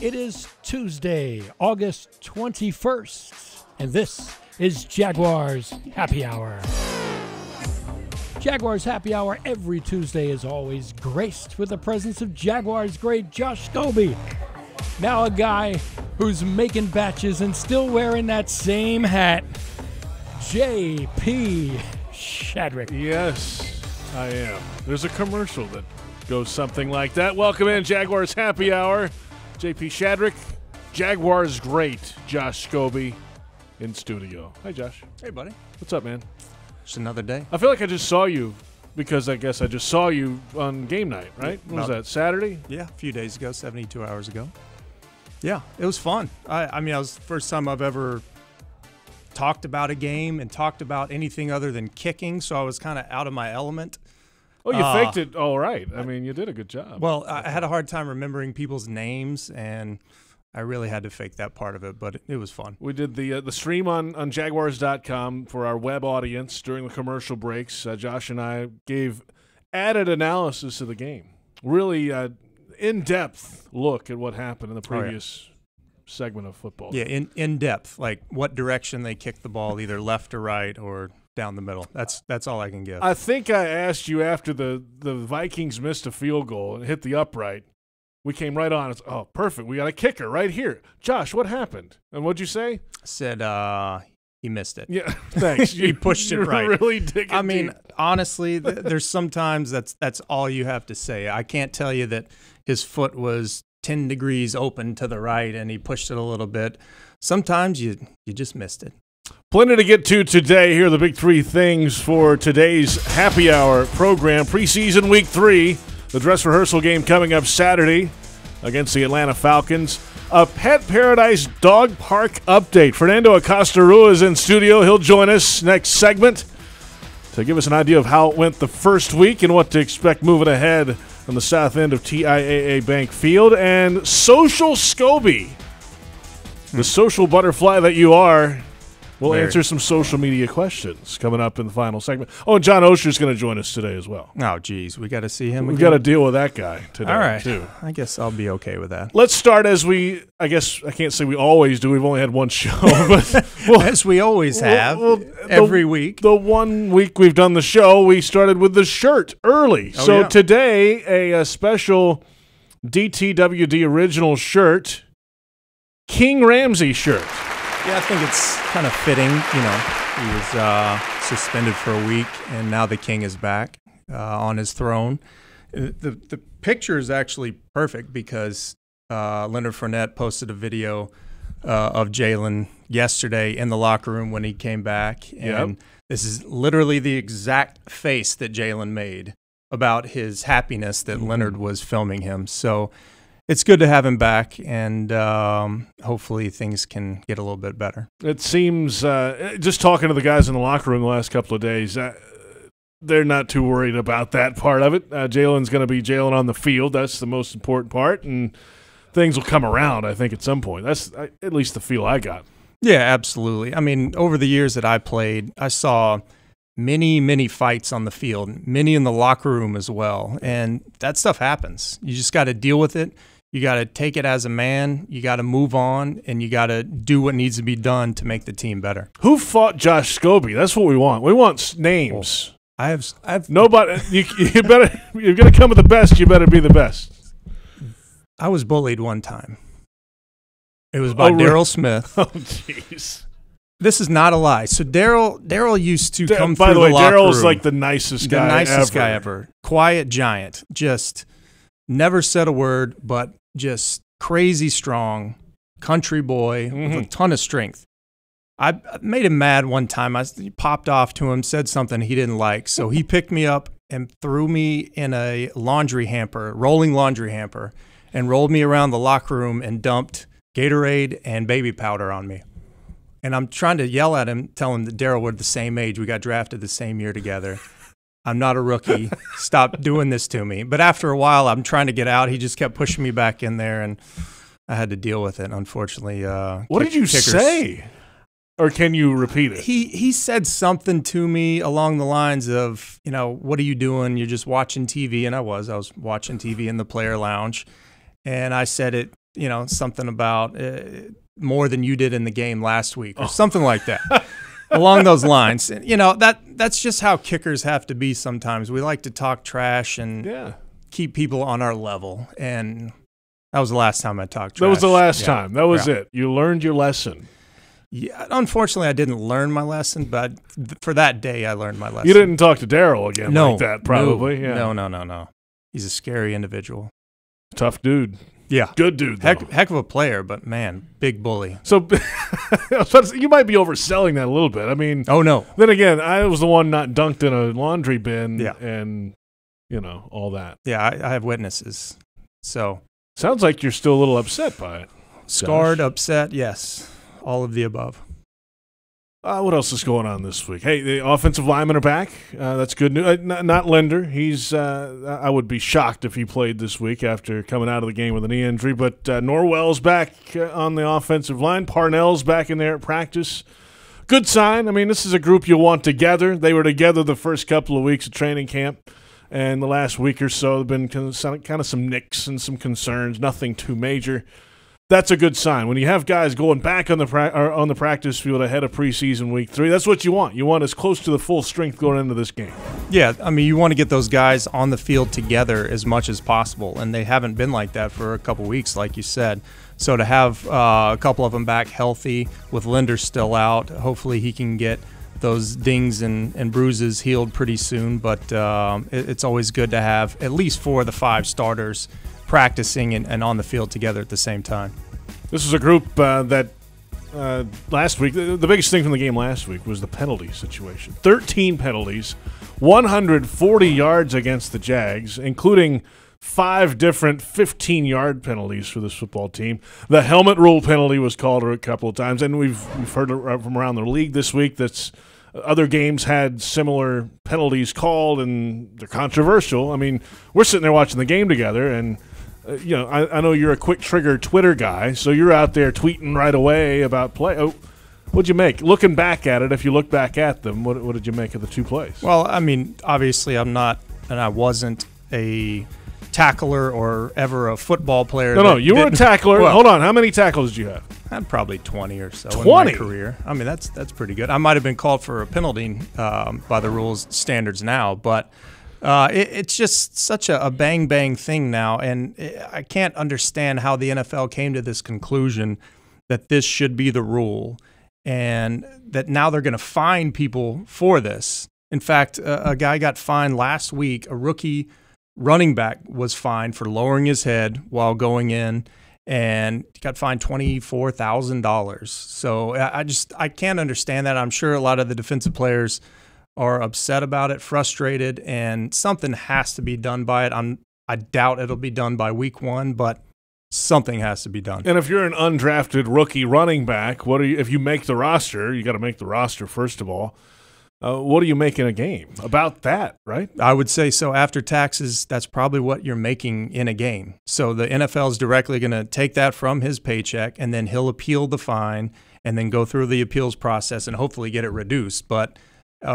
It is Tuesday, August 21st, and this is Jaguars Happy Hour. Jaguars Happy Hour every Tuesday is always graced with the presence of Jaguars great Josh Scobee. Now a guy who's making batches and still wearing that same hat, J.P. Shadrick. Yes, I am. There's a commercial that goes something like that. Welcome in, Jaguars Happy Hour. J.P. Shadrick, Jaguars great Josh Scobee in studio. Hi, Josh. Hey, buddy. What's up, man? Just another day. I feel like I just saw you because I guess I just saw you on game night, right? What was that, Saturday? Yeah, a few days ago, 72 hours ago. Yeah, it was fun. I mean, it was the first time I've ever talked about a game and talked about anything other than kicking, so I was kind of out of my element. Oh, you faked it all right. I mean, you did a good job. Well, I had a hard time remembering people's names, and I really had to fake that part of it, but it was fun. We did the stream on Jaguars.com for our web audience during the commercial breaks. Josh and I gave added analysis of the game. Really in-depth look at what happened in the previous segment of football. Yeah, in depth, like what direction they kicked the ball, either left or right or down the middle. That's all I can give. I think I asked you after the Vikings missed a field goal and hit the upright. We came right on. It's, oh, perfect. We got a kicker right here. Josh, what happened? And what'd you say? I said he missed it. Yeah, thanks. He pushed it right. Really digging I mean, deep. honestly, there's sometimes that's all you have to say. I can't tell you that his foot was 10 degrees open to the right and he pushed it a little bit. Sometimes you just missed it. Plenty to get to today. Here are the big three things for today's Happy Hour program. Preseason Week 3. The dress rehearsal game coming up Saturday against the Atlanta Falcons. A Pet Paradise Dog Park update. Fernando Acosta-Rua is in studio. He'll join us next segment to give us an idea of how it went the first week and what to expect moving ahead on the south end of TIAA Bank Field. And Social Scobee, the social butterfly that you are, we'll answer some social media questions coming up in the final segment. Oh, and John Osher's going to join us today as well. Oh, geez. We got to see him We've again. got to deal with that guy today, all right. too. I guess I'll be okay with that. Let's start as I guess I can't say we always do. We've only had one show. But as we always have, every week. The 1 week we've done the show, we started with the shirt early. Oh, so yeah. today, a special DTWD original shirt, King Ramsey shirt. Yeah, I think it's kind of fitting. You know, he was suspended for a week, and now the king is back on his throne. The picture is actually perfect because Leonard Fournette posted a video of Jalen yesterday in the locker room when he came back, and this is literally the exact face that Jalen made about his happiness that Leonard was filming him. So it's good to have him back, and hopefully things can get a little bit better. It seems, just talking to the guys in the locker room the last couple of days, they're not too worried about that part of it. Jalen's going to be Jalen on the field. That's the most important part, and things will come around, I think, at some point. That's at least the feel I got. Yeah, absolutely. I mean, over the years that I played, I saw many fights on the field, many in the locker room as well, and that stuff happens. You just got to deal with it. You got to take it as a man. You got to move on, and you got to do what needs to be done to make the team better. Who fought Josh Scobee? That's what we want. We want names. Well, I've nobody. You better. You're gonna come with the best. You better be the best. I was bullied one time. It was by Daryl Smith. Oh, jeez. This is not a lie. So Daryl used to come by through the way, locker room. Daryl's like the nicest guy ever. Quiet giant. Just never said a word, but just crazy strong country boy with a ton of strength. I made him mad one time. I popped off to him, said something he didn't like. So he picked me up and threw me in a rolling laundry hamper, and rolled me around the locker room and dumped Gatorade and baby powder on me. And I'm trying to yell at him, tell him that Daryl, we're the same age. We got drafted the same year together. I'm not a rookie. Stop doing this to me. But after a while, I'm trying to get out. He just kept pushing me back in there, and I had to deal with it, unfortunately. What did you say? Or can you repeat it? He said something to me along the lines of, you know, what are you doing? You're just watching TV. And I was watching TV in the player lounge. And I said, something about more than you did in the game last week or something like that. Along those lines. That's just how kickers have to be sometimes. We like to talk trash and keep people on our level. And that was the last time I talked trash. That was the last time. That was it. You learned your lesson. Yeah, unfortunately, I didn't learn my lesson, but for that day, I learned my lesson. You didn't talk to Daryl again like that, probably. No. He's a scary individual. Tough dude. Yeah. Good dude, though. Heck of a player, but, man, big bully. So you might be overselling that a little bit. I mean, oh, no. Then again, I was the one not dunked in a laundry bin and, all that. Yeah, I have witnesses. So. Sounds like you're still a little upset by it. Scarred, upset, yes. All of the above. What else is going on this week? Hey, the offensive linemen are back. That's good news. Not Linder. I would be shocked if he played this week after coming out of the game with a knee injury. But Norwell's back on the offensive line. Parnell's back in there at practice. Good sign. I mean, this is a group you want together. They were together the first couple of weeks of training camp. And the last week or so, there have been kind of some nicks and some concerns. Nothing too major. That's a good sign. When you have guys going back on the practice field ahead of preseason week 3, that's what you want. You want as close to the full strength going into this game. Yeah, I mean, you want to get those guys on the field together as much as possible, and they haven't been like that for a couple weeks, like you said. So to have a couple of them back healthy with Linder still out, hopefully he can get those dings and bruises healed pretty soon. But it's always good to have at least 4 of the 5 starters practicing and on the field together at the same time. This is a group that last week, the biggest thing from the game last week was the penalty situation. 13 penalties, 140 yards against the Jags, including 5 different 15-yard penalties for this football team. The helmet rule penalty was called a couple of times, and we've heard from around the league this week that other games had similar penalties called, and they're controversial. I mean, we're sitting there watching the game together, and I know you're a quick trigger Twitter guy, so you're out there tweeting right away about play. Oh, what'd you make? Looking back at it, if you look back at them, what did you make of the 2 plays? Well, I mean, obviously I'm not, and I wasn't a tackler or ever a football player. No, you were a tackler. Well, hold on, how many tackles did you have? I had probably 20 or so 20? in my career. I mean, that's pretty good. I might have been called for a penalty by the rules standards now, but it's just such a bang thing now, and I can't understand how the NFL came to this conclusion that this should be the rule, and that now they're going to fine people for this. In fact, a guy got fined last week. A rookie running back was fined for lowering his head while going in, and got fined $24,000. So I can't understand that. I'm sure a lot of the defensive players are upset about it, frustrated, and something has to be done by it. I doubt it'll be done by week 1, but something has to be done. And if you're an undrafted rookie running back, if you make the roster, you got to make the roster first of all. What do you make in a game? About that, right? I would say so. After taxes, that's probably what you're making in a game. So the NFL is directly going to take that from his paycheck, and then he'll appeal the fine and then go through the appeals process and hopefully get it reduced. But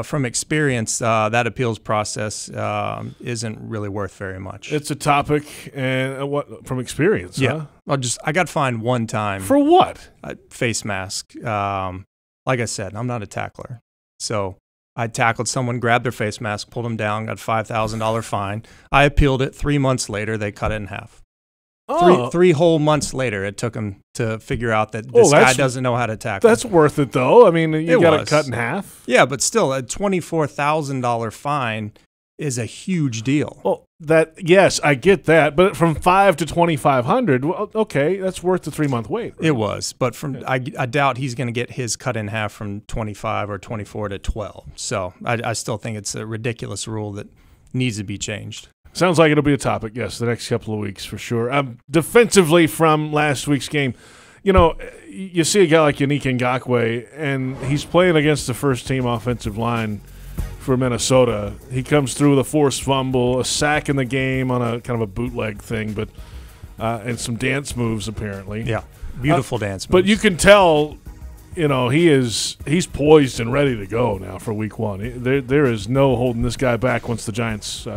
from experience, that appeals process isn't really worth very much. It's a topic, and from experience, yeah. Huh? I got fined one time. For what? A face mask. Like I said, I'm not a tackler. So I tackled someone, grabbed their face mask, pulled them down, got a $5,000 fine. I appealed it. 3 months later, they cut it in half. Oh. Three whole months later, it took them to figure out that this guy doesn't know how to tackle. That's worth it, though. I mean, you got it cut in half. Yeah, but still, a $24,000 fine is a huge deal. Well, yes, I get that, but from $5,000 to $2,500, well, okay, that's worth the 3-month wait. Right? It was, but I doubt he's going to get his cut in half from 25 or 24 to 12. So I still think it's a ridiculous rule that needs to be changed. Sounds like it'll be a topic, yes, the next couple of weeks for sure. Defensively from last week's game, you see a guy like Yannick Ngakoue, and he's playing against the first-team offensive line for Minnesota. He comes through with a forced fumble, a sack in the game on a kind of a bootleg thing, but and some dance moves apparently. Yeah, beautiful dance moves. But you can tell, he's poised and ready to go now for week 1. There is no holding this guy back once the Giants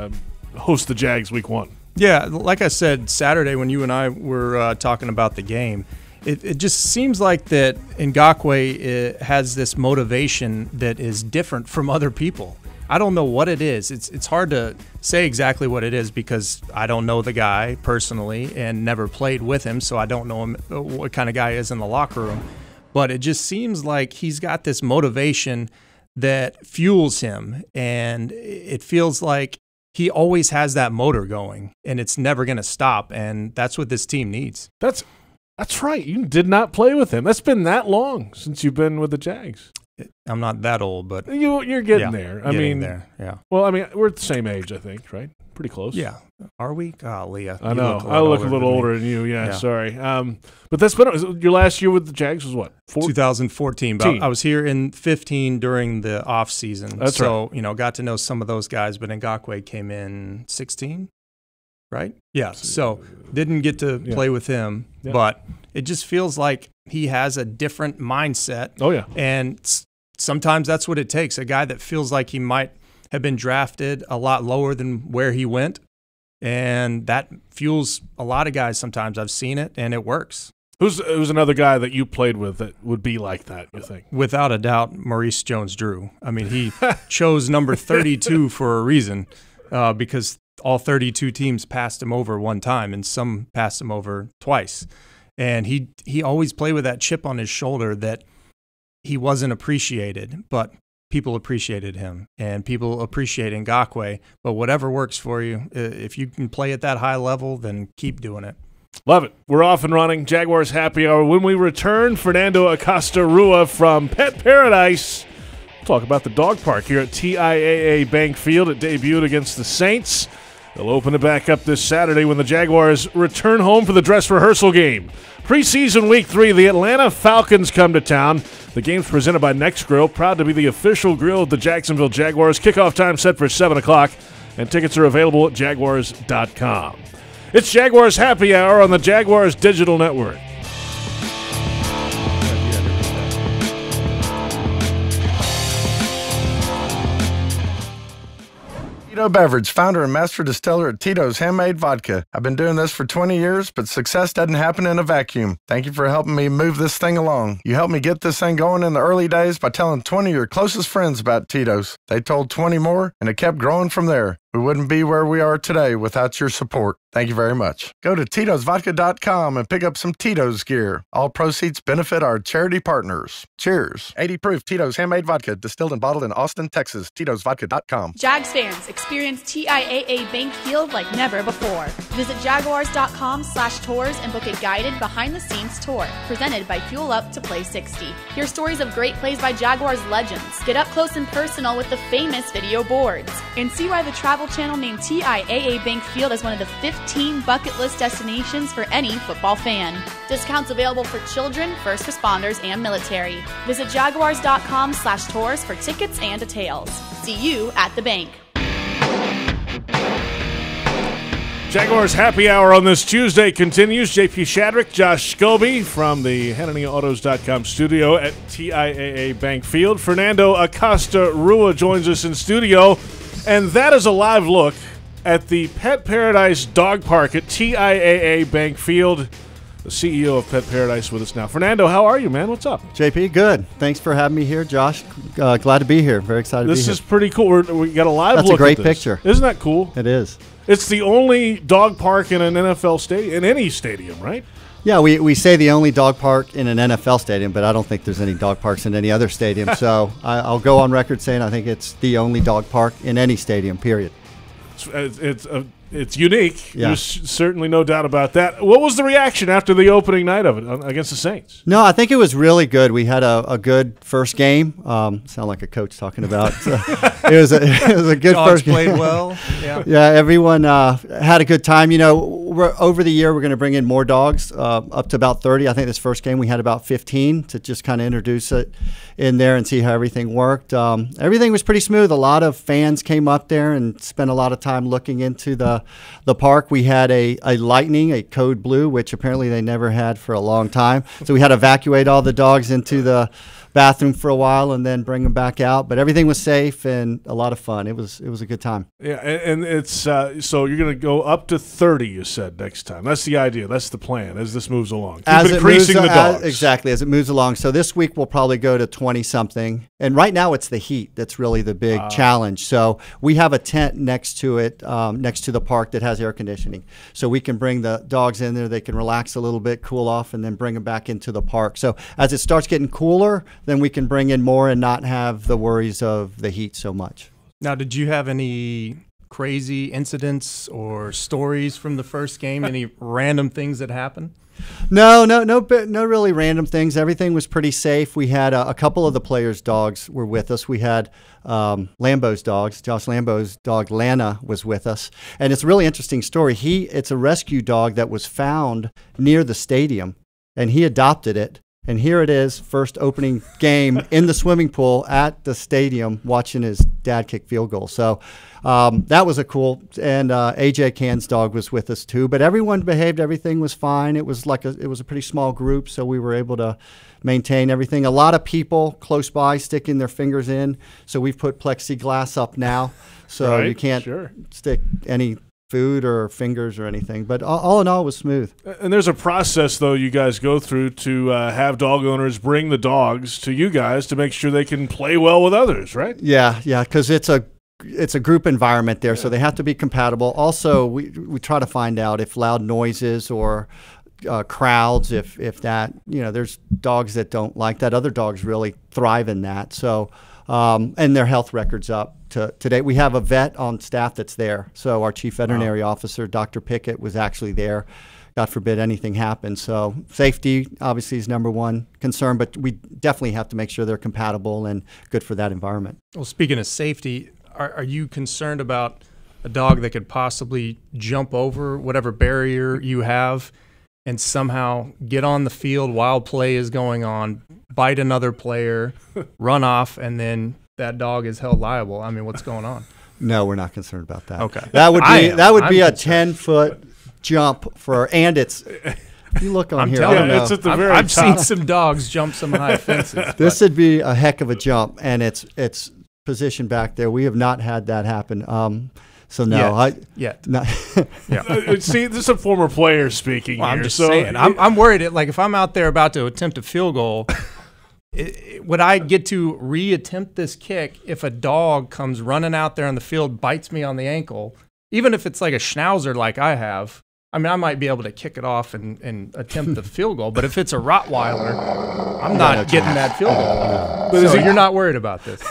host the Jags week 1. Yeah, like I said Saturday when you and I were talking about the game, it just seems like that Ngakoue has this motivation that is different from other people. I don't know what it is. It's hard to say exactly what it is because I don't know the guy personally and never played with him, so I don't know him, what kind of guy he is in the locker room. But it just seems like he's got this motivation that fuels him, and it feels like he always has that motor going, and it's never going to stop, and that's what this team needs. That's right. You did not play with him. That's been that long since you've been with the Jags. I'm not that old, but you're getting there. I mean, there. Yeah. Well, I mean, we're at the same age, I think, right? Pretty close. Yeah. Are we? Golly, I know. I look a little older than you. Yeah. Sorry. But that's been your last year with the Jags was what? 2014. But I was here in 15 during the off season. That's so right. Got to know some of those guys. But Ngakoue came in 16, right? Yeah. So didn't get to play with him, but it just feels like he has a different mindset. Oh yeah. And sometimes that's what it takes. A guy that feels like he might have been drafted a lot lower than where he went. And that fuels a lot of guys sometimes. I've seen it, and it works. Who's another guy that you played with that would be like that, you think? Without a doubt, Maurice Jones-Drew. I mean, he chose number 32 for a reason because all 32 teams passed him over one time, and some passed him over twice. And he always played with that chip on his shoulder that he wasn't appreciated, but people appreciated him, and people appreciate Ngakoue. But whatever works for you, if you can play at that high level, then keep doing it. Love it. We're off and running. Jaguars Happy Hour. When we return, Fernando Acosta-Rua from Pet Paradise. We'll talk about the dog park here at TIAA Bank Field. It debuted against the Saints. They'll open it back up this Saturday when the Jaguars return home for the dress rehearsal game. Preseason Week 3, the Atlanta Falcons come to town. The game's presented by Next Grill, proud to be the official grill of the Jacksonville Jaguars. Kickoff time set for 7 o'clock, and tickets are available at Jaguars.com. It's Jaguars Happy Hour on the Jaguars Digital Network. Tito Beverage, founder and master distiller at Tito's Handmade Vodka. I've been doing this for 20 years, but success doesn't happen in a vacuum. Thank you for helping me move this thing along. You helped me get this thing going in the early days by telling 20 of your closest friends about Tito's. They told 20 more, and it kept growing from there. We wouldn't be where we are today without your support. Thank you very much. Go to Tito'sVodka.com and pick up some Tito's gear. All proceeds benefit our charity partners. Cheers. 80 proof Tito's Handmade Vodka, distilled and bottled in Austin, Texas. Tito'sVodka.com. Jags fans, experience TIAA Bank Field like never before. Visit Jaguars.com/tours and book a guided behind-the-scenes tour presented by Fuel Up to Play 60. Hear stories of great plays by Jaguars legends. Get up close and personal with the famous video boards. And see why the Travel Channel named TIAA Bank Field as one of the 15 bucket list destinations for any football fan. Discounts available for children, first responders, and military. Visit Jaguars.com/tours for tickets and details. See you at the bank. Jaguars Happy Hour on this Tuesday continues. JP Shadrick, Josh Scobee from the HannaniaAutos.com studio at TIAA Bank Field. Fernando Acosta-Rua joins us in studio, and that is a live look at the Pet Paradise Dog Park at TIAA Bank Field. The CEO of Pet Paradise with us now. Fernando, how are you, man? What's up? JP, good. Thanks for having me here, Josh. Glad to be here. Very excited to be here. This is pretty cool. We got a live That's look a great at this. picture. Isn't that cool? It is. It's the only dog park in an NFL stadium, in any stadium, right? Yeah, we say the only dog park in an NFL stadium, but I don't think there's any dog parks in any other stadium. So I'll go on record saying I think it's the only dog park in any stadium, period. It's unique. Yeah. There's certainly no doubt about that. What was the reaction after the opening night of it against the Saints? No, I think it was really good. We had a good first game. Sound like a coach talking about. It was a good Dogs first game. played well. Yeah. Yeah, everyone had a good time. You know, over the year, we're going to bring in more dogs, up to about 30. I think this first game we had about 15 to just kind of introduce it in there and see how everything worked. Everything was pretty smooth. A lot of fans came up there and spent a lot of time looking into the park. We had a Lightning, a Code Blue, which apparently they never had for a long time. So we had to evacuate all the dogs into the bathroom for a while and then bring them back out. But everything was safe and a lot of fun. It was a good time. Yeah, and it's so you're going to go up to 30, you said, next time. That's the idea. That's the plan as this moves along. Keep increasing the dogs. Exactly, as it moves along. So this week we'll probably go to 20-something. And right now it's the heat that's really the big challenge. So we have a tent next to it, next to the park that has air conditioning. So we can bring the dogs in there. They can relax a little bit, cool off, and then bring them back into the park. So as it starts getting cooler, then we can bring in more and not have the worries of the heat so much. Now, did you have any crazy incidents or stories from the first game? Any random things that happened? No really random things. Everything was pretty safe. We had a couple of the players' dogs were with us. We had Lambeau's dogs. Josh Lambeau's dog Lana was with us, and it's a really interesting story. It's a rescue dog that was found near the stadium, and he adopted it. And here it is, first opening game in the swimming pool at the stadium, watching his dad kick field goal. So that was a cool. And AJ Can's dog was with us too. But everyone behaved. Everything was fine. It was a pretty small group, so we were able to maintain everything. A lot of people close by sticking their fingers in. So we've put plexiglass up now, so you can't stick any food or fingers or anything, but all in all, it was smooth. And there's a process, though, you guys go through to have dog owners bring the dogs to you guys to make sure they can play well with others, right? Yeah, because it's a group environment there, so they have to be compatible. Also, we try to find out if loud noises or crowds, if that, there's dogs that don't like that. Other dogs really thrive in that. So, and their health records up. Today we have a vet on staff that's there. So our chief veterinary officer, Dr. Pickett, was actually there. God forbid anything happens. So safety obviously is number one concern, but we definitely have to make sure they're compatible and good for that environment. Well, speaking of safety, are you concerned about a dog that could possibly jump over whatever barrier you have and somehow get on the field while play is going on, bite another player, run off, and then that dog is held liable? I mean, what's going on? No, we're not concerned about that. Okay. That would be a 10-foot jump and it's you look on here. It's at the very I've top. seen some dogs jump some high fences. This would be a heck of a jump, and it's positioned back there. We have not had that happen. So no, yet. No. Yeah. See, this is a former player speaking Well, here. I'm just saying. I'm worried. If I'm out there about to attempt a field goal, would I get to re-attempt this kick if a dog comes running out there on the field, bites me on the ankle, even if it's like a schnauzer like I have? I mean, I might be able to kick it off and attempt the field goal, but if it's a Rottweiler, I'm not getting that field goal. So you're not worried about this?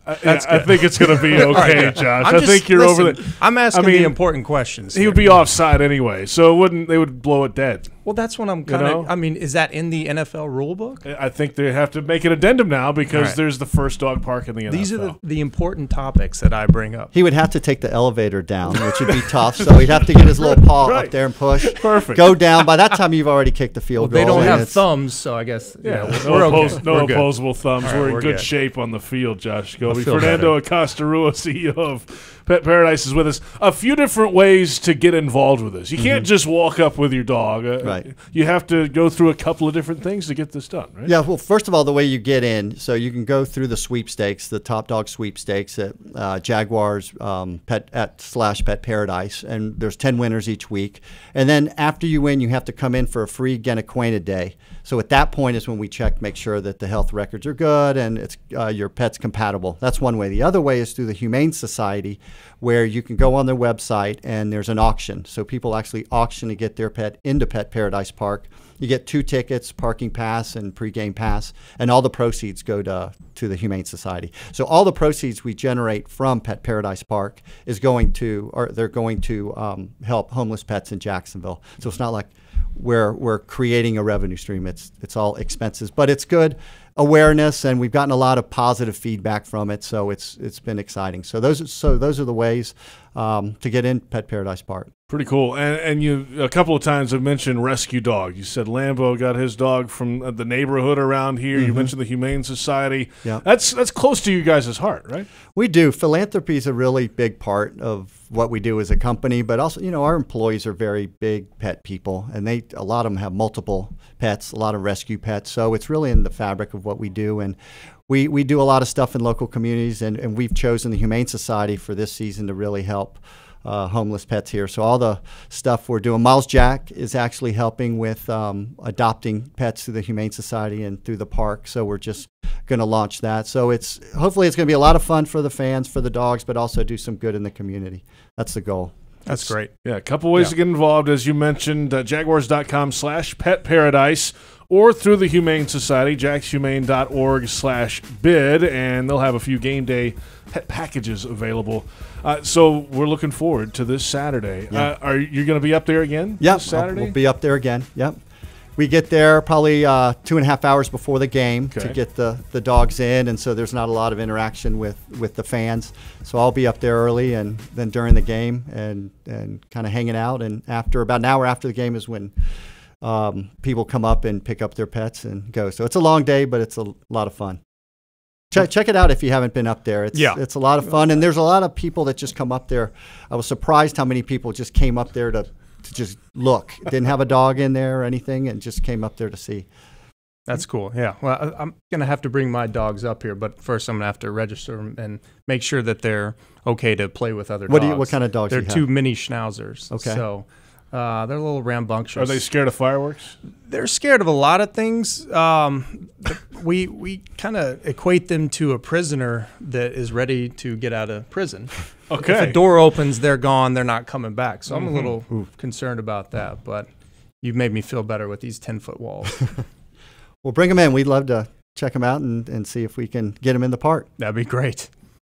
I think it's going to be okay, right, Josh. I think you're over the. I'm asking the important questions. He would be offside anyway, so they would blow it dead. Well, that's what I'm kind of. I mean, is that in the NFL rule book? I think they have to make an addendum now because there's the first dog park in the NFL. These are the important topics that I bring up. He would have to take the elevator down, which would be tough. So he'd have to get his little paw up there and push. Perfect. Go down. By that time, you've already kicked the field goal. They don't have thumbs, so I guess we're okay. No opposable thumbs. Right, we're in good shape on the field, Josh Scobee. Fernando Acosta-Rua, CEO of Pet Paradise, is with us. A few different ways to get involved with this. You can't just walk up with your dog. Right. You have to go through a couple of different things to get this done, right? Yeah, well, first of all, the way you get in, so you can go through the sweepstakes, the Top Dog sweepstakes at Jaguars /Pet Paradise, and there's 10 winners each week. And then after you win, you have to come in for a free Get Acquainted Day. So at that point is when we make sure that the health records are good and it's your pet's compatible. That's one way. The other way is through the Humane Society, where you can go on their website and there's an auction. So people actually auction to get their pet into Pet Paradise Park. You get 2 tickets, parking pass and pregame pass, and all the proceeds go to the Humane Society. So all the proceeds we generate from Pet Paradise Park is going to help homeless pets in Jacksonville. So it's not like we're creating a revenue stream. It's all expenses, but it's good awareness, and we've gotten a lot of positive feedback from it. So it's been exciting. So those are the ways to get in Pet Paradise Park. Pretty cool. And you a couple of times have mentioned rescue dog. You said Lambo got his dog from the neighborhood around here. You mentioned the Humane Society. Yeah. That's close to you guys' heart, right? We do. Philanthropy is a really big part of what we do as a company, but also, our employees are very big pet people, and a lot of them have multiple pets, a lot of rescue pets. So it's really in the fabric of what we do. And we do a lot of stuff in local communities, and we've chosen the Humane Society for this season to really help homeless pets here. So all the stuff we're doing, Miles Jack is actually helping with adopting pets through the Humane Society and through the park. So we're just going to launch that. So hopefully it's going to be a lot of fun for the fans, for the dogs, but also do some good in the community. That's the goal. That's great. Yeah, a couple ways to get involved, as you mentioned, jaguars.com/petparadise or through the Humane Society, jackshumane.org/bid, and they'll have a few game day pet packages available. So we're looking forward to this Saturday. Yeah. Are you going to be up there again this Saturday? We'll be up there again. Yep. We get there probably 2.5 hours before the game to get the dogs in, and so there's not a lot of interaction with the fans. So I'll be up there early, and then during the game, and kind of hanging out. And after about an hour after the game is when people come up and pick up their pets and go. So it's a long day, but it's a lot of fun. Check it out if you haven't been up there. It's a lot of fun, and there's a lot of people that just come up there. I was surprised how many people just came up there to just look. Didn't have a dog in there or anything, and just came up there to see. That's cool. Yeah. Well, I'm going to have to bring my dogs up here, but first I'm going to have to register them and make sure that they're okay to play with other dogs. What kind of dogs do you They're have? 2 mini schnauzers. Okay. So they're a little rambunctious. Are they scared of fireworks? They're scared of a lot of things. We kind of equate them to a prisoner that is ready to get out of prison. Okay. If a door opens, they're gone. They're not coming back. So I'm a little concerned about that. But you've made me feel better with these 10-foot walls. Well, bring them in. We'd love to check them out and see if we can get them in the park. That'd be great.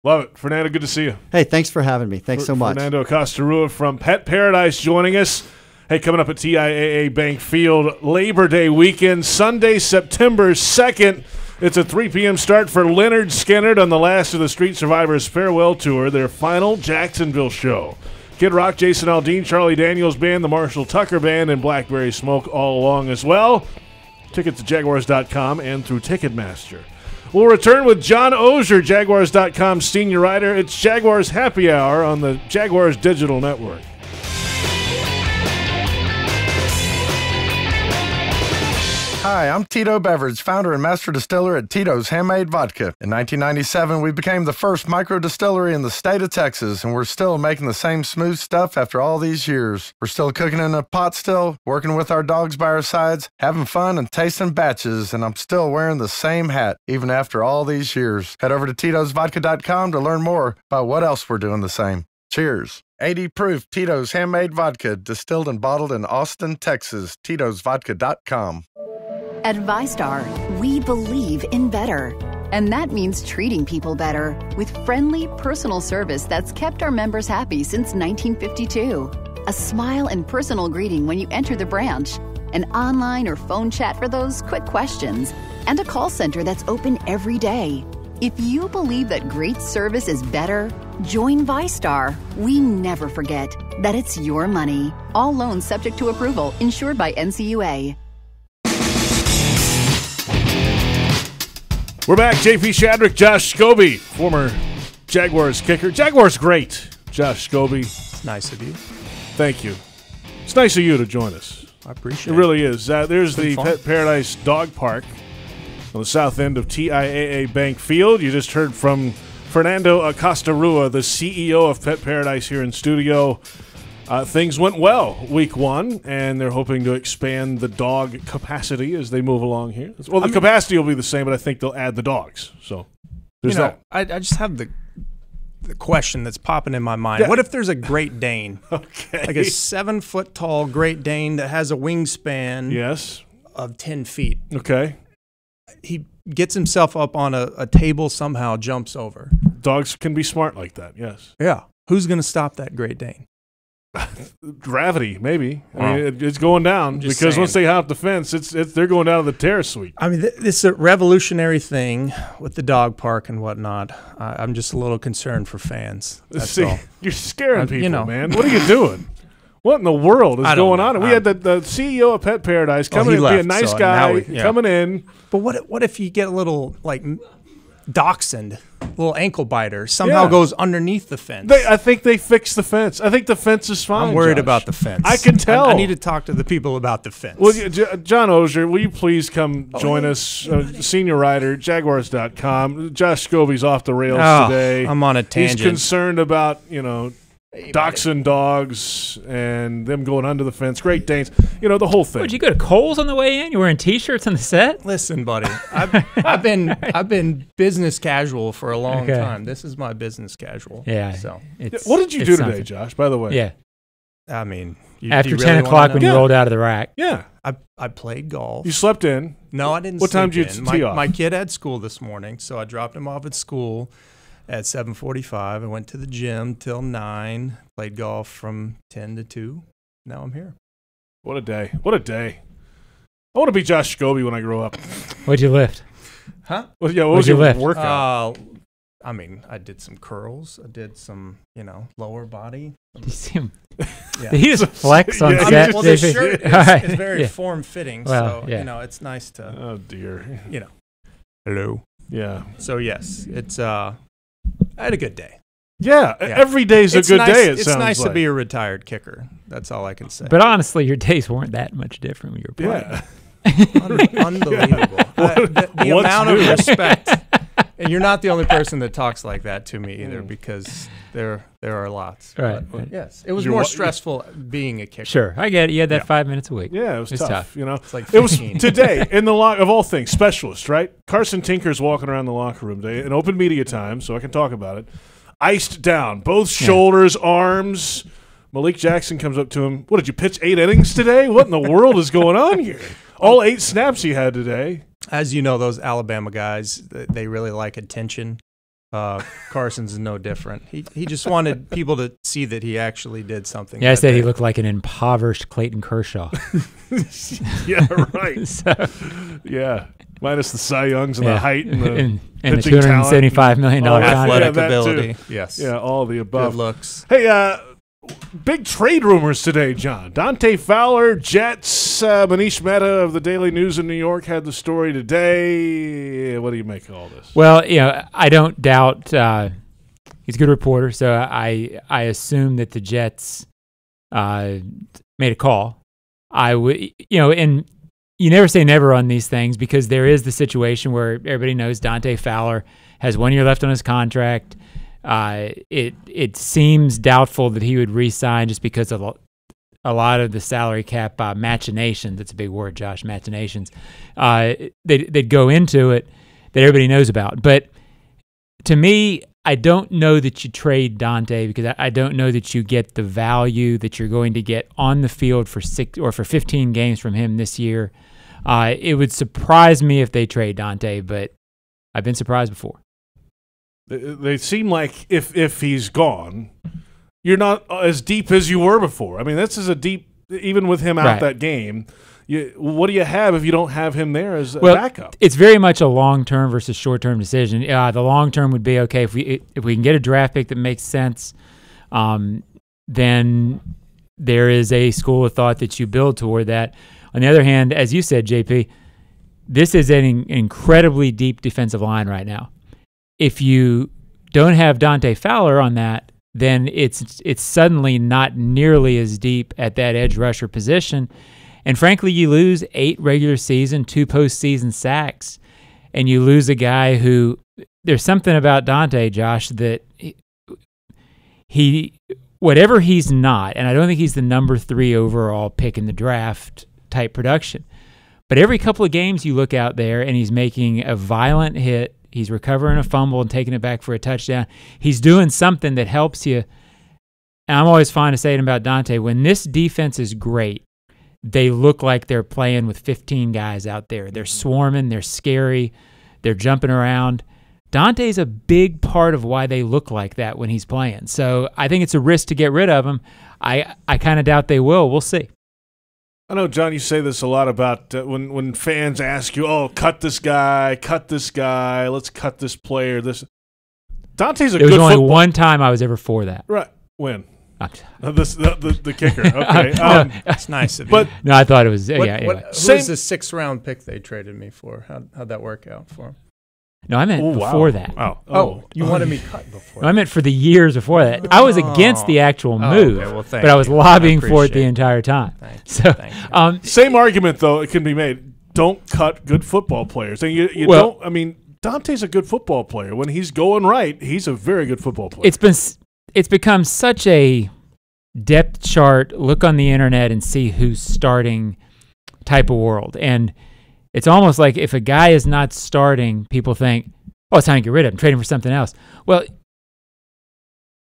Love it. Fernando, good to see you. Hey, thanks for having me. Thanks so much. Fernando Acosta-Rua from Pet Paradise joining us. Hey, coming up at TIAA Bank Field, Labor Day weekend, Sunday, September 2nd. It's a 3 p.m. start for Leonard Skinner on the last of the Street Survivors Farewell Tour, their final Jacksonville show. Kid Rock, Jason Aldean, Charlie Daniels Band, the Marshall Tucker Band, and Blackberry Smoke all along as well. Tickets at Jaguars.com and through Ticketmaster. We'll return with John Ozier, Jaguars.com senior writer. It's Jaguars Happy Hour on the Jaguars Digital Network. Hi, I'm Tito Beveridge, founder and master distiller at Tito's Handmade Vodka. In 1997, we became the first micro distillery in the state of Texas, and we're still making the same smooth stuff after all these years. We're still cooking in a pot still, working with our dogs by our sides, having fun and tasting batches, and I'm still wearing the same hat, even after all these years. Head over to Tito'sVodka.com to learn more about what else we're doing the same. Cheers. 80 proof Tito's Handmade Vodka, distilled and bottled in Austin, Texas. Tito'sVodka.com. At ViStar, we believe in better. And that means treating people better with friendly, personal service that's kept our members happy since 1952. A smile and personal greeting when you enter the branch. An online or phone chat for those quick questions. And a call center that's open every day. If you believe that great service is better, join ViStar. We never forget that it's your money. All loans subject to approval, insured by NCUA. We're back. JP Shadrick, Josh Scobee, former Jaguars kicker. Jaguars great, Josh Scobee. It's nice of you. Thank you. It's nice of you to join us. I appreciate it. It really is. There's the fun. Pet Paradise Dog Park on the south end of TIAA Bank Field. You just heard from Fernando Acosta-Rua, the CEO of Pet Paradise here in studio. Things went well week 1, and they're hoping to expand the dog capacity as they move along here. Well, the capacity will be the same, but I think they'll add the dogs. So there's that. I just have the question that's popping in my mind. Yeah. What if there's a Great Dane? Okay. Like a 7-foot-tall Great Dane that has a wingspan of 10 feet. Okay. He gets himself up on a table somehow, jumps over. Dogs can be smart like that, yes. Yeah. Who's going to stop that Great Dane? Gravity, maybe. I mean, it's going down because saying. once they hop the fence, they're going down to the terrace suite. I mean, this is a revolutionary thing with the dog park and whatnot. I'm just a little concerned for fans. That's all. You're scaring people, you know. man. What are you doing? What in the world is I don't going know. on? We had the CEO of Pet Paradise coming in, left, be a nice so guy, now coming in. But what if you get a little like dachshund, little ankle biter, somehow Yeah. goes underneath the fence? I think they fixed the fence. I think the fence is fine. I'm worried Josh. about the fence. I can tell. I need to talk to the people about the fence. Well, John Ozier, will you please come join us, senior writer, Jaguars.com. Josh Scobee's off the rails today. I'm on a tangent. He's concerned about, dachshund dogs and them going under the fence. Great Danes. The whole thing. Would you go to Kohl's on the way in? You wearing T-shirts on the set? Listen, buddy, I've been business casual for a long time. This is my business casual. Yeah. So What did you do today, Josh, by the way? Yeah. I mean, After do you 10 really o'clock wanna when know? you rolled out of the rack. Yeah. I played golf. You slept in. No, I didn't. What time sleep did you in. tee off? My kid had school this morning, so I dropped him off at school at 7:45. I went to the gym till 9. Played golf from 10 to 2. Now I'm here. What a day. What a day. I want to be Josh Scobee when I grow up. What'd you lift? Huh? Well, yeah, what What'd was you your lift? workout? I mean, I did some curls. I did some, lower body. You see him? Yeah. Did he just flex on Yeah, set? Well, this JP? shirt All right. is very Yeah. form-fitting, Well, so, yeah. it's nice to, Oh, dear. hello. Yeah. So, yes, it's, I had a good day. Yeah. Yeah. Every day's a It's good nice, day, it It's sounds nice like. to be a retired kicker. That's all I can say. But honestly, your days weren't that much different when you were playing. Yeah. Unbelievable. The What's amount new? of respect. And you're not the only person that talks like that to me either, because there are lots. Right. But yes, it was You're more wa- stressful being a kicker. Sure, I get it. You had that 5 minutes a week. Yeah, it was It's tough. tough. It's like It was 15. today in the of all things, specialist, right? Carson Tinker's walking around the locker room today in open media time, so I can talk about it. Iced down, both shoulders, arms. Malik Jackson comes up to him. What, did you pitch 8 innings today? What in the world is going on here? All 8 snaps he had today. As you know, those Alabama guys, they really like attention. Carson's no different. He just wanted people to see that he actually did something. Yeah, I that said he day. looked like an impoverished Clayton Kershaw. Yeah, right. So, Yeah. Minus the Cy Youngs and the height and the and the pitching talent. $275 million Oh, contract. athletic Yeah, that too. ability. Yes. yeah, all of the above. Good looks. Hey, big trade rumors today, John. Dante Fowler, Jets, Manish Mehta of the Daily News in New York had the story today. What do you make of all this? Well, I don't doubt he's a good reporter, so I assume that the Jets made a call. I would, and you never say never on these things, because there is the situation where everybody knows Dante Fowler has 1 year left on his contract. It seems doubtful that he would re-sign just because of a lot of the salary cap machinations. That's a big word, Josh. Machinations. They'd go into it that everybody knows about. But to me, I don't know that you trade Dante, because I don't know that you get the value that you're going to get on the field for 15 games from him this year. It would surprise me if they trade Dante, but I've been surprised before. They seem like if he's gone, you're not as deep as you were before. I mean, this is a deep, even with him out Right. that game. What do you have if you don't have him there as a Well, backup? it's very much a long-term versus short-term decision. The long-term would be, okay, if we can get a draft pick that makes sense, then there is a school of thought that you build toward that. On the other hand, as you said, JP, this is an incredibly deep defensive line right now. If you don't have Dante Fowler on that, then it's suddenly not nearly as deep at that edge rusher position. And frankly, you lose 8 regular season, 2 postseason sacks, and you lose a guy who, there's something about Dante, Josh, that he whatever he's not, and I don't think he's the number 3 overall pick in the draft type production, but every couple of games you look out there and he's making a violent hit, he's recovering a fumble and taking it back for a touchdown. He's doing something that helps you. And I'm always fond of saying about Dante, when this defense is great, they look like they're playing with 15 guys out there. They're swarming, they're scary, they're jumping around. Dante's a big part of why they look like that when he's playing. So I think it's a risk to get rid of him. I kind of doubt they will. We'll see. I know, John, you say this a lot about when fans ask you, "Oh, cut this guy, let's cut this player." Dante's a There good was only football. one time I was ever for that. Right. When? The kicker. Okay. That's nice of you. But No, I thought it was. What, Anyway. who Same- was the 6th-round pick they traded me for? How'd that work out for him? No, I meant before that. Oh. You wanted me cut before. No, I meant for the years before that. I was against the actual move, okay. Well, thank but I was you. lobbying I for it the appreciate it. entire time. Thank you. So, Thank you. Same argument, though, it can be made. Don't cut good football players. And you Well- don't. I mean, Dante's a good football player. When he's going right, he's a very good football player. it's become such a depth chart. Look on the internet and see who's starting type of world, and it's almost like if a guy is not starting, people think, "Oh, it's time to get rid of him, trade him for something else." Well,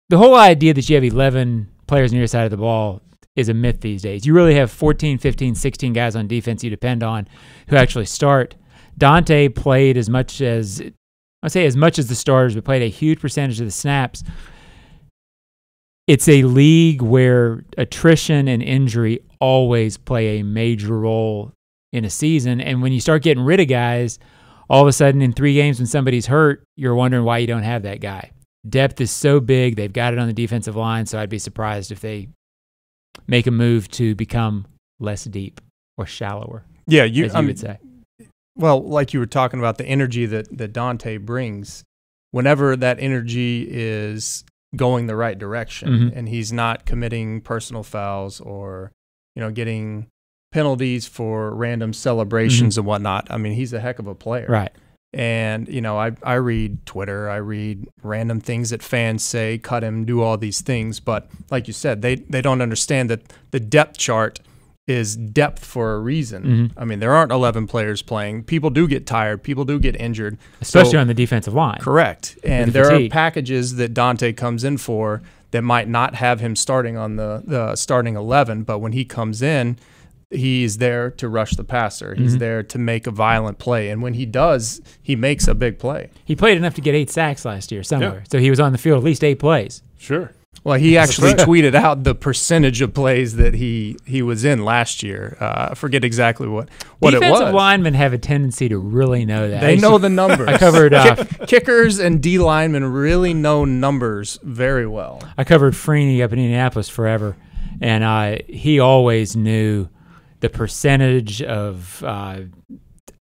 the whole idea that you have 11 players on your side of the ball is a myth these days. You really have 14, 15, 16 guys on defense you depend on who actually start. Dante played as much as the starters, but played a huge percentage of the snaps. It's a league where attrition and injury always play a major role in a season. And when you start getting rid of guys, all of a sudden in 3 games when somebody's hurt, you're wondering why you don't have that guy. Depth is so big. They've got it on the defensive line, so I'd be surprised if they make a move to become less deep or shallower, Yeah, as you would say. Well, like you were talking about the energy that Dante brings, whenever that energy is going the right direction and he's not committing personal fouls or, getting penalties for random celebrations and whatnot. I mean, he's a heck of a player. Right. And, I read Twitter, I read random things that fans say, cut him, do all these things. But like you said, they don't understand that the depth chart is depth for a reason. I mean, there aren't 11 players playing. People do get tired. People do get injured. Especially on the defensive line. Correct. And the there are fatigue. packages that Dante comes in for that might not have him starting on the starting 11, but when he comes in, he's there to rush the passer. He's there to make a violent play. And when he does, he makes a big play. He played enough to get 8 sacks last year somewhere. So he was on the field at least 8 plays. Sure. Well, he actually tweeted out the percentage of plays that he was in last year. I forget exactly what it was. Defensive linemen have a tendency to really know that. They know the numbers. I covered kickers and D linemen really know numbers very well. I covered Freeney up in Indianapolis forever, and he always knew the percentage of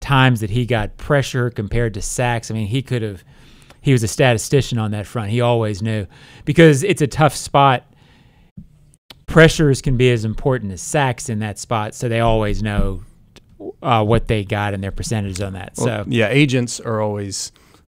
times that he got pressure compared to sacks. I mean, he was a statistician on that front. He always knew because it's a tough spot. Pressures can be as important as sacks in that spot, so they always know what they got and their percentages on that. Well, yeah, agents are always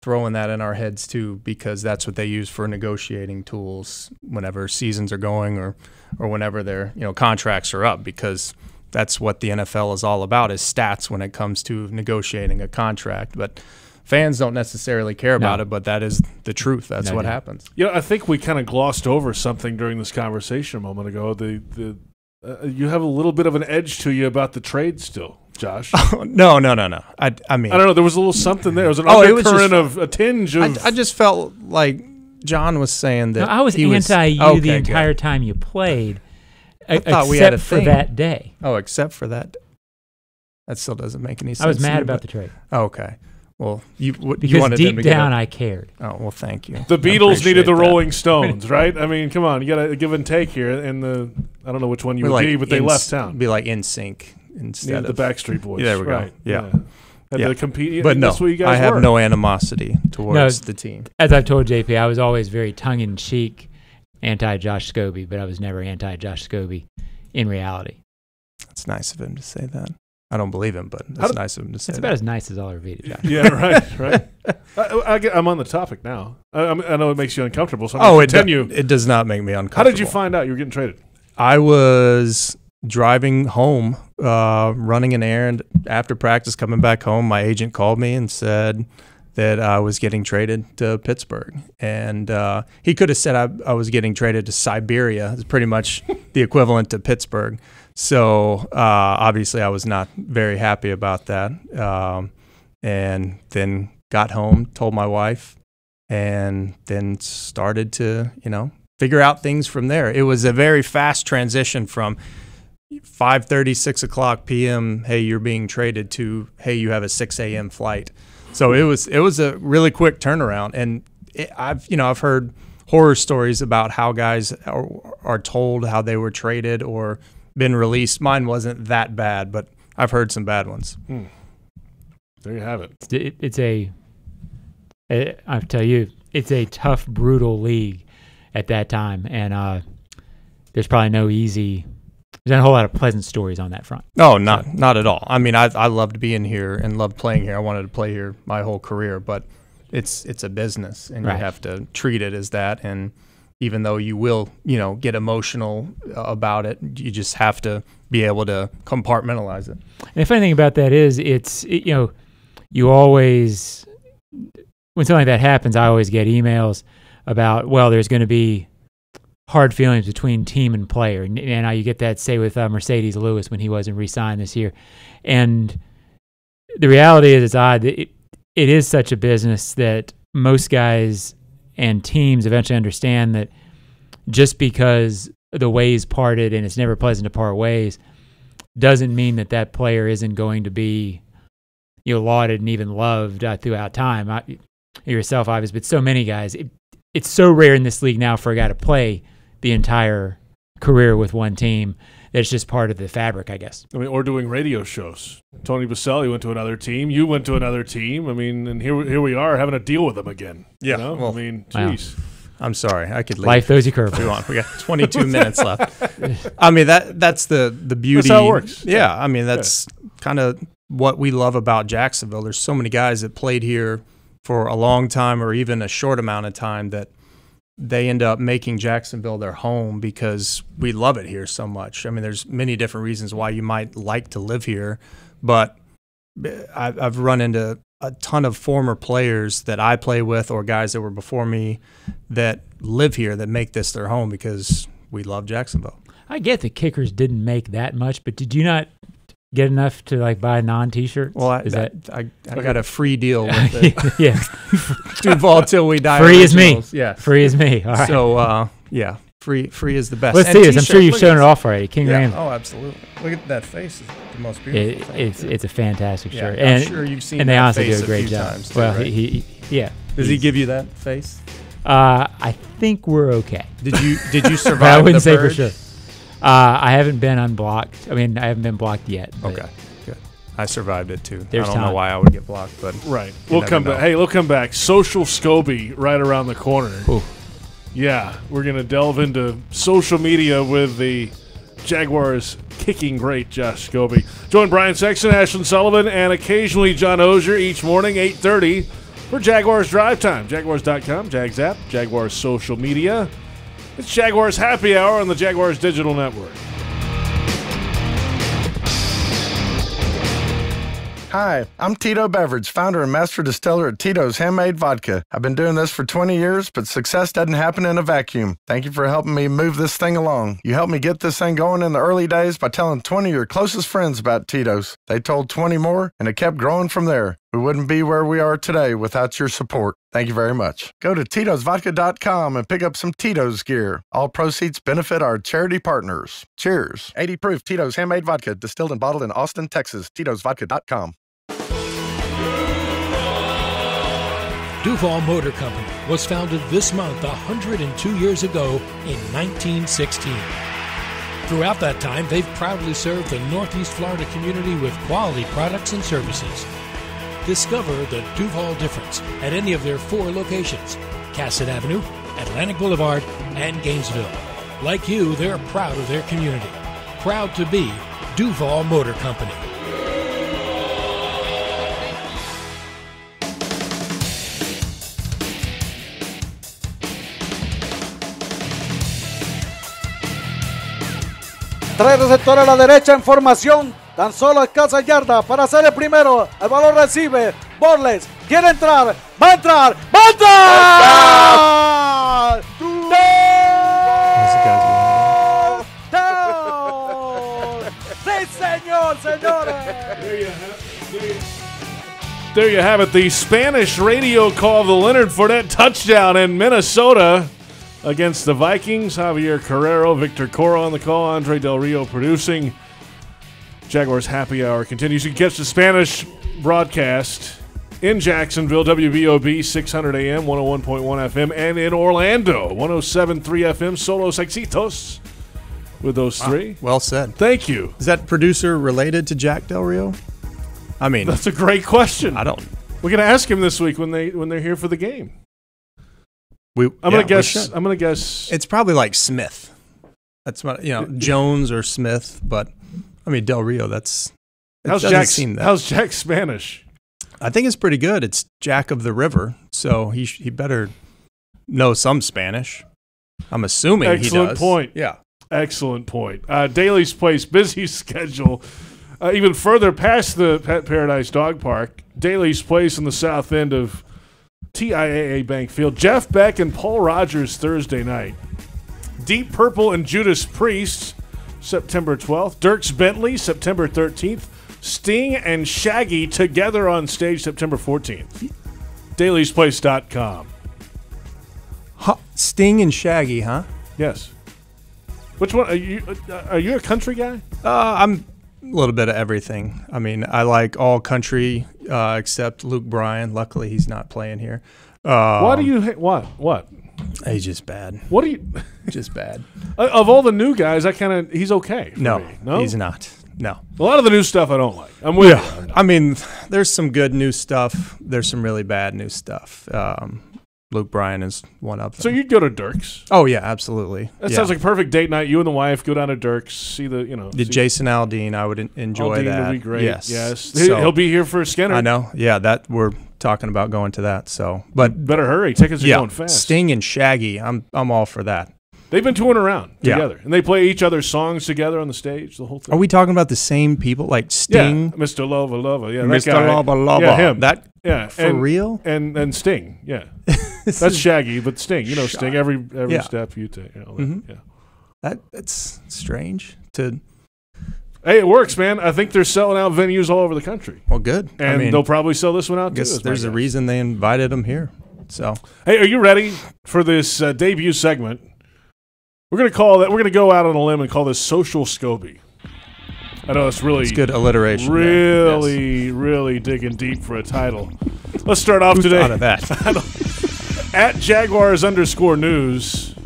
throwing that in our heads too because that's what they use for negotiating tools whenever seasons are going or whenever their contracts are up because that's what the NFL is all about is stats when it comes to negotiating a contract. But fans don't necessarily care about it, but that is the truth. That's what happens. I think we kind of glossed over something during this conversation a moment ago. You have a little bit of an edge to you about the trade still, Josh. No. I mean, I don't know. There was a little something there. There was an it was undercurrent just- of a tinge of. I just felt like John was saying that I was he anti-you okay, the entire good. time you played, thought we had a except for thing. that day. Oh, except for that. That still doesn't make any sense. I was to mad me, about but- the trade Okay. Well, you because wanted them deep to get down a- I cared. Oh, well, thank you. The Beatles needed the that. Rolling Stones, right? I mean, come on, you got to give and take here. And I don't know which one you would be, but they left town. Be like in sync instead The of Backstreet Boys. Yeah, there we go. Right. Yeah. Had Yeah. to compete. But no, that's what you guys I have were. no animosity towards the team. As I've told JP, I was always very tongue-in-cheek anti-Josh Scobee, but I was never anti-Josh Scobee in reality. It's nice of him to say that. I don't believe him, but it's nice of him to say It's that. about as nice as I'll ever be to Josh. Yeah, right. I'm on the topic now. I know it makes you uncomfortable, so I'm Oh, going it to continue. it does not make me uncomfortable. How did you find out you were getting traded? I was driving home, running an errand after practice, coming back home. My agent called me and said that I was getting traded to Pittsburgh. And he could have said I was getting traded to Siberia. It's pretty much the equivalent to Pittsburgh. So obviously I was not very happy about that. And then got home, told my wife, and then started to, figure out things from there. It was a very fast transition from 5:30, 6 o'clock p.m., hey, you're being traded, to, hey, you have a 6 a.m. flight. So it was a really quick turnaround. And I've heard horror stories about how guys are told how they were traded or been released. Mine wasn't that bad, but I've heard some bad ones. There you have it. I'll tell you, it's a tough, brutal league at that time, and there's probably there's not a whole lot of pleasant stories on that front. No, not at all. I mean, I loved being here and loved playing here. I wanted to play here my whole career, but it's a business, and right. You have to treat it as that. And even though you will, get emotional about it, you just have to be able to compartmentalize it. And the funny thing about that is, you always, when something like that happens, I always get emails about, well, there's going to be hard feelings between team and player. And now you get that, say, with Mercedes Lewis when he wasn't re-signed this year. And the reality is, it's odd. It is such a business that most guys and teams eventually understand that just because the ways parted and it's never pleasant to part ways doesn't mean that player isn't going to be lauded and even loved throughout time. Yourself, obviously, but so many guys. It's so rare in this league now for a guy to play the entire career with one team. That's just part of the fabric, I guess. I mean, or doing radio shows. Tony Baselli went to another team. You went to another team. I mean, and here we are having to deal with them again. Yeah. Well, I mean, geez. Wow. I'm sorry. I could leave. Life throws you curveballs. We got 22 minutes left. I mean, that's the beauty. That's how it works. Yeah. I mean, that's kind of what we love about Jacksonville. There's so many guys that played here for a long time or even a short amount of time that they end up making Jacksonville their home because we love it here so much. I mean, there's many different reasons why you might like to live here, but I've run into a ton of former players that I play with or guys that were before me that live here that make this their home because we love Jacksonville. I get the Kickers didn't make that much, but did you not get enough to buy non-T-shirts? Well, I got a free deal with it. Yeah. Duval till we die. Free as me. Yeah. Free as me. All right. So, yeah, free is the best. Let's see this. I'm sure you've shown it off already. King Ram. Oh, absolutely. Look at that face. It's the most beautiful thing. It's a fantastic shirt. Yeah, I'm sure you've seen and they that honestly face do a great job. Times too, well, right? yeah. Does he give you that face? I think we're okay. Did you survive? But I wouldn't the say purge? for sure. I haven't been unblocked. I mean, I haven't been blocked yet. Okay, good. I survived it too. There's I don't time. know why I would get blocked, but right. you We'll never come know. back. Hey, we'll come back. Social Scobee right around the corner. Ooh. Yeah, we're going to delve into social media with the Jaguars kicking great Josh Scobee. Join Brian Sexton, Ashlyn Sullivan, and occasionally John Ozier each morning, 8:30 for Jaguars Drive Time. Jaguars.com, Jags app, Jaguars social media. It's Jaguars Happy Hour on the Jaguars Digital Network. Hi, I'm Tito Beverage, founder and master distiller at Tito's Handmade Vodka. I've been doing this for 20 years, but success doesn't happen in a vacuum. Thank you for helping me move this thing along. You helped me get this thing going in the early days by telling 20 of your closest friends about Tito's. They told 20 more, and it kept growing from there. We wouldn't be where we are today without your support. Thank you very much. Go to Tito'sVodka.com and pick up some Tito's gear. All proceeds benefit our charity partners. Cheers. 80 proof Tito's Handmade Vodka, distilled and bottled in Austin, Texas. Tito'sVodka.com. Duval Motor Company was founded this month 102 years ago in 1916. Throughout that time, they've proudly served the Northeast Florida community with quality products and services. Discover the Duval difference at any of their 4 locations: Cassett Avenue, Atlantic Boulevard, and Gainesville. Like you, they're proud of their community. Proud to be Duval Motor Company. Tres receptores a la derecha en formación. Tan solo escasa yarda para ser el primero. El balón recibe. Borles quiere entrar. ¡Va a entrar! ¡Va a entrar! ¡Down! ¡Sí, señor, señores! There you have it. The Spanish radio call of the Leonard Fournette touchdown in Minnesota against the Vikings. Javier Carrero, Victor Coro on the call, Andre Del Rio producing. Jaguars Happy Hour continues. You can catch the Spanish broadcast In Jacksonville, WBOB 600 AM, 101.1 FM, and in Orlando, 107.3 FM, Solos Exitos. With those three. Well said. Thank you. Is that producer related to Jack Del Rio? I mean, that's a great question. I don't. We're gonna ask him this week when they're here for the game. I'm gonna guess. It's probably like Smith. That's what Jones or Smith. But I mean Del Rio. How's Jack's Spanish? I think it's pretty good. It's Jack of the River, so he better know some Spanish. I'm assuming he does. Excellent point. Yeah. Excellent point. Daly's Place, busy schedule. Even further past the Pet Paradise Dog Park, Daly's Place in the south end of TIAA Bank Field. Jeff Beck and Paul Rogers Thursday night. Deep Purple and Judas Priest, September 12th. Dierks Bentley, September 13th. Sting and Shaggy together on stage September 14th. DailysPlace.com. Sting and Shaggy, huh? Yes. Which one? Are you a country guy? I'm a little bit of everything. I mean, I like all country except Luke Bryan. Luckily, he's not playing here. Why do you what? He's just bad. What do you? Just bad. Of all the new guys, he's okay. No, me. No, he's not. No. A lot of the new stuff I don't like. I'm with you. I mean, there's some good new stuff. There's some really bad new stuff. Luke Bryan is one of them. So you'd go to Dierks? Oh yeah, absolutely. That sounds like a perfect date night. You and the wife go down to Dierks, see the Jason Aldean. I would enjoy Aldean that. Would be great. Yes. So, he'll be here for Skinner. I know. Yeah, that we're talking about going to that. So, but better hurry. Tickets are going fast. Sting and Shaggy. I'm all for that. They've been touring around together, and they play each other's songs together on the stage. The whole thing. Are we talking about the same people, like Sting? Yeah, Mr. Lova Lova. Yeah, Mr. Lova Lova. Yeah, him. That. Yeah, for real. And Sting. Yeah, that's Shaggy, but Sting. You know, Sting. Every step you take. That's strange. Hey, it works, man. I think they're selling out venues all over the country. Well, good. And they'll probably sell this one out too. There's a reason they invited them here. So, hey, are you ready for this debut segment? We're going to call that. We're going to go out on a limb and call this Social Scobee. I know it's good alliteration. Really digging deep for a title. Let's start off today. Out of that. At Jaguars_news.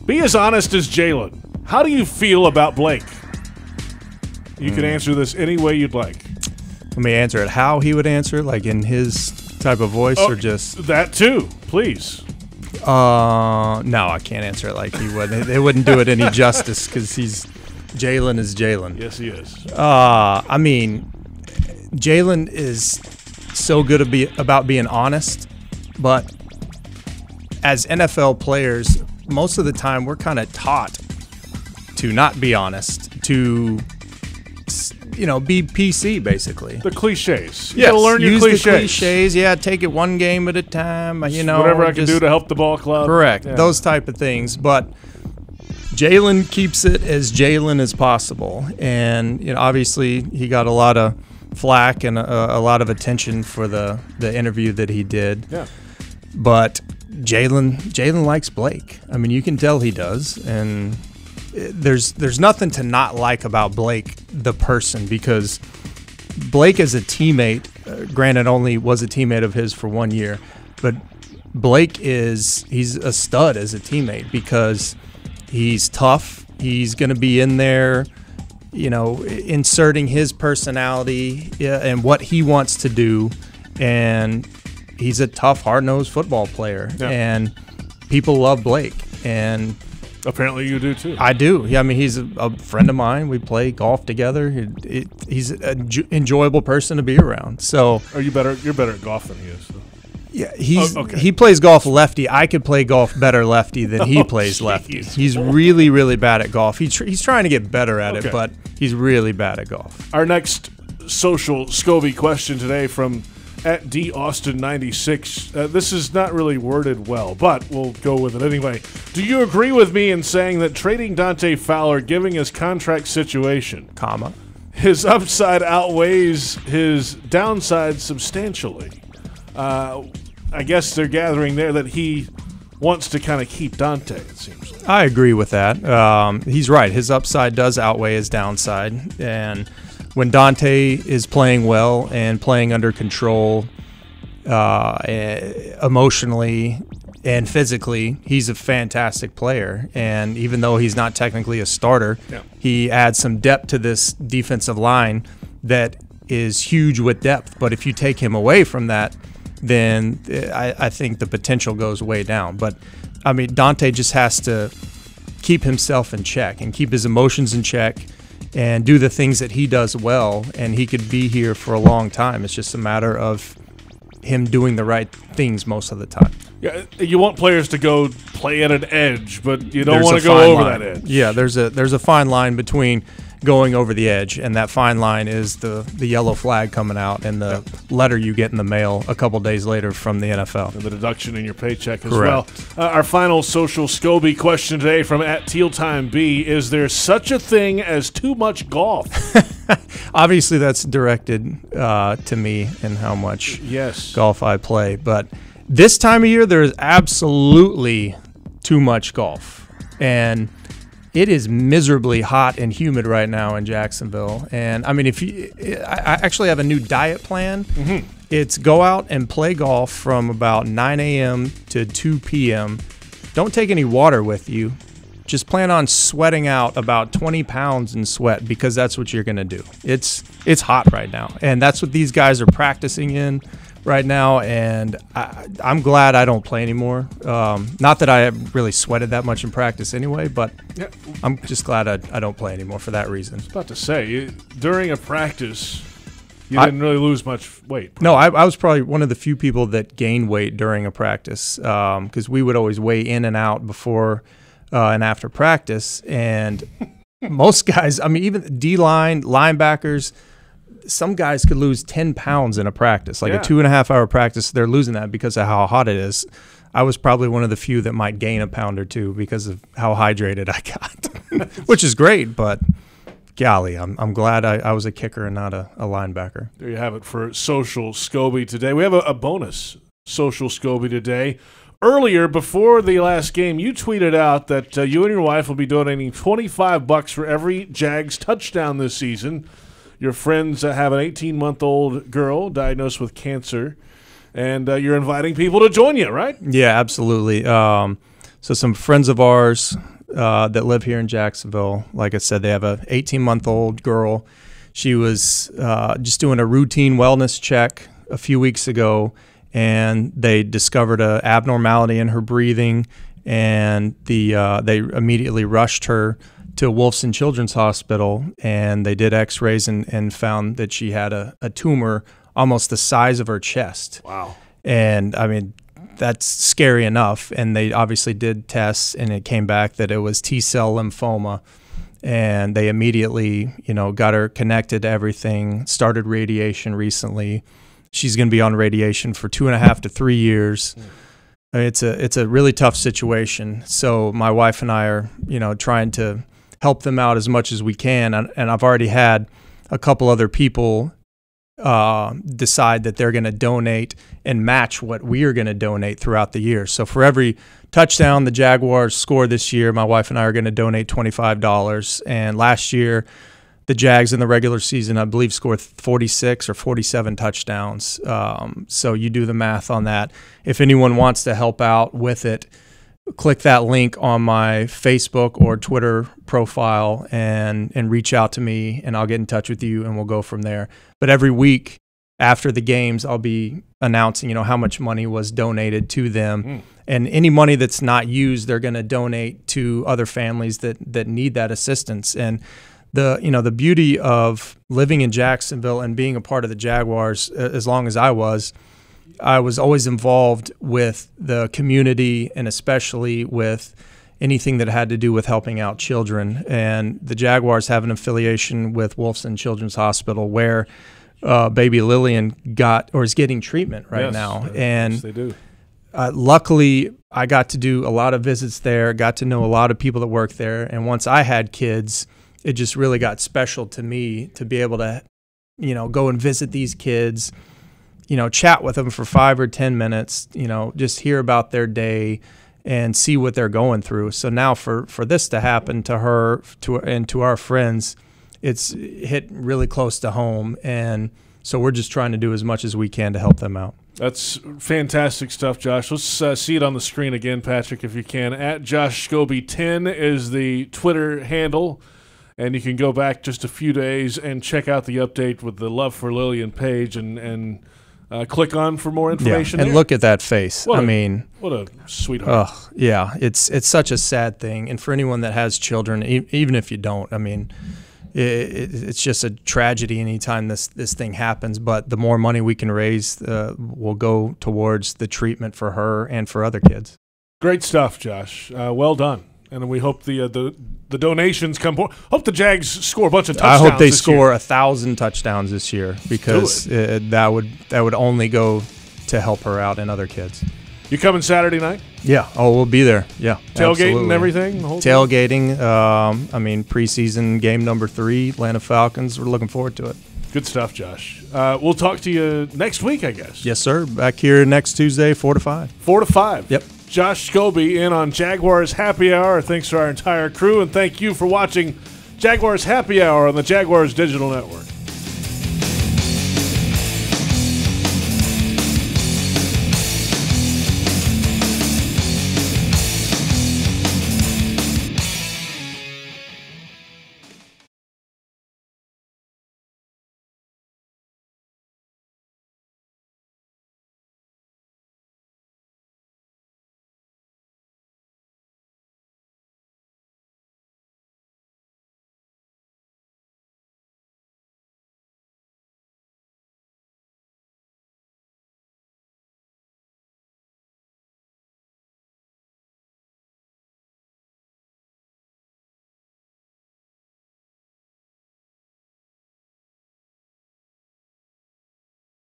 Be as honest as Jalen. How do you feel about Blake? You can answer this any way you'd like. Let me answer it. How he would answer it, like in his type of voice, or just that too, please. No, I can't answer it like he would. It wouldn't do it any justice because Jalen is Jalen. Yes, he is. I mean, Jalen is so good about being honest, but as NFL players, most of the time we're kind of taught to not be honest, to be PC basically. The cliches. You gotta learn your cliches. The cliches. Yeah, take it one game at a time. Whatever I can do to help the ball club. Correct. Yeah. Those type of things. But Jalen keeps it as Jalen as possible, and obviously he got a lot of flack and a lot of attention for the interview that he did. Yeah. But Jalen likes Blake. I mean, you can tell he does, and there's nothing to not like about Blake the person, because Blake as a teammate, granted only was a teammate of his for 1 year, but Blake he's a stud as a teammate because he's tough. He's going to be in there, inserting his personality and what he wants to do, and he's a tough, hard-nosed football player, and people love Blake, and apparently you do too. I do. Yeah, I mean, he's a friend of mine. We play golf together. He's an enjoyable person to be around. So, you're better at golf than he is. So. Yeah, he plays golf lefty. I could play golf better lefty than he plays lefty. He's really, really bad at golf. He's trying to get better at it, but he's really bad at golf. Our next Social Scobee question today from at DAustin96. This is not really worded well, but we'll go with it anyway. Do you agree with me in saying that trading Dante Fowler, given his contract situation, his upside outweighs his downside substantially? I guess they're gathering there that he wants to kind of keep Dante, it seems like. I agree with that. He's right. His upside does outweigh his downside, and when Dante is playing well and playing under control, emotionally and physically, he's a fantastic player. And even though he's not technically a starter, he adds some depth to this defensive line that is huge with depth. But if you take him away from that, then I think the potential goes way down. But, I mean, Dante just has to keep himself in check and keep his emotions in check and do the things that he does well, and he could be here for a long time. It's just a matter of him doing the right things most of the time. Yeah, you want players to go play at an edge, but you don't want to go over that edge. Yeah, there's a fine line between going over the edge, and that fine line is the yellow flag coming out and the letter you get in the mail a couple days later from the NFL. And the deduction in your paycheck as well. Our final social Scobee question today from @TealTimeB: is there such a thing as too much golf? Obviously, that's directed to me and how much golf I play. But this time of year, there is absolutely too much golf. And it is miserably hot and humid right now in Jacksonville. And, I mean, I actually have a new diet plan. Mm-hmm. It's go out and play golf from about 9 a.m. to 2 p.m. Don't take any water with you. Just plan on sweating out about 20 pounds in sweat, because that's what you're going to do. It's hot right now, and that's what these guys are practicing in right now, and I'm glad I don't play anymore. Not that I really sweated that much in practice anyway, but I'm just glad I don't play anymore for that reason. I was about to say, during a practice, you didn't really lose much weight. No, I was probably one of the few people that gained weight during a practice, because we would always weigh in and out before and after practice, and most guys, I mean, even D-line, linebackers, some guys could lose 10 pounds in a practice, like a 2.5 hour practice. They're losing that because of how hot it is. I was probably one of the few that might gain a pound or two because of how hydrated I got, which is great. But golly, I'm glad I was a kicker and not a linebacker. There you have it for Social Scobee today. We have a bonus Social Scobee today. Earlier, before the last game, you tweeted out that you and your wife will be donating $25 for every Jags touchdown this season. Your friends have an 18-month-old girl diagnosed with cancer, and you're inviting people to join you, right? Yeah, absolutely. So some friends of ours that live here in Jacksonville, like I said, they have an 18-month-old girl. She was just doing a routine wellness check a few weeks ago, and they discovered an abnormality in her breathing, and they immediately rushed her to Wolfson Children's Hospital, and they did x-rays and found that she had a tumor almost the size of her chest. Wow. And, I mean, that's scary enough, and they obviously did tests, and it came back that it was T-cell lymphoma, and they immediately, got her connected to everything, started radiation recently. She's going to be on radiation for 2.5 to 3 years. I mean, it's a really tough situation. So my wife and I are, trying to help them out as much as we can. And I've already had a couple other people decide that they're going to donate and match what we are going to donate throughout the year. So for every touchdown the Jaguars score this year, my wife and I are going to donate $25. And last year, the Jags in the regular season, I believe, scored 46 or 47 touchdowns. So you do the math on that. If anyone wants to help out with it, click that link on my Facebook or Twitter profile and reach out to me, and I'll get in touch with you, and we'll go from there. But every week after the games, I'll be announcing, how much money was donated to them. And any money that's not used, they're going to donate to other families that need that assistance. And the beauty of living in Jacksonville and being a part of the Jaguars as long as I was always involved with the community, and especially with anything that had to do with helping out children. And the Jaguars have an affiliation with Wolfson Children's Hospital where baby Lillian is getting treatment right now. And yes, they do. Luckily, I got to do a lot of visits there, got to know a lot of people that work there. And once I had kids, it just really got special to me to be able to, go and visit these kids, chat with them for 5 or 10 minutes, just hear about their day and see what they're going through. So now for this to happen to her and to our friends, it's hit really close to home, and so we're just trying to do as much as we can to help them out. That's fantastic stuff, Josh. Let's see it on the screen again, Patrick, if you can. At Josh Scobee 10 is the Twitter handle, and you can go back just a few days and check out the update with the Love for Lillian page and click on for more information. Yeah, and look at that face. What a sweetheart. Yeah, it's such a sad thing, and for anyone that has children, even if you don't, I mean, it's just a tragedy anytime this thing happens. But the more money we can raise will go towards the treatment for her and for other kids. Great stuff, Josh. Well done. And we hope the donations come. Hope the Jags score a bunch of touchdowns. I hope they score 1,000 touchdowns this year, because that would only go to help her out and other kids. You coming Saturday night? Yeah. Oh, we'll be there. Yeah. Tailgating and everything? The whole Tailgating. I mean, preseason game number 3, Atlanta Falcons. We're looking forward to it. Good stuff, Josh. We'll talk to you next week, I guess. Yes, sir. Back here next Tuesday, 4 to 5. 4 to 5. Yep. Josh Scobee in on Jaguars Happy Hour. Thanks to our entire crew, and thank you for watching Jaguars Happy Hour on the Jaguars Digital Network.